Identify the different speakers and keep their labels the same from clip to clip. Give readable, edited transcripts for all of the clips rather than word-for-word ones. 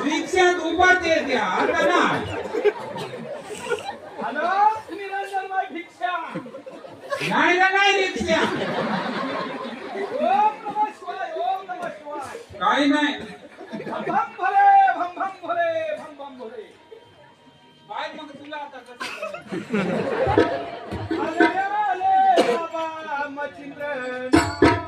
Speaker 1: रिक्षात उभारते त्या आता नाही.
Speaker 2: हॅलो निरंजन बाई भिक्षा
Speaker 1: नाही ना नाही रिक्षा
Speaker 2: ओम नमः शिवाय ओम नमः शिवाय
Speaker 1: काही नाही.
Speaker 2: भम भम भोले भम भम भोले भम भम भोले
Speaker 1: काय मग तुला आता कसं
Speaker 2: आले आले बाबा मचिंद्रनाथ आले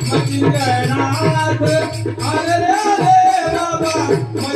Speaker 1: मचिंद्रनाथ, अरे रे बाबा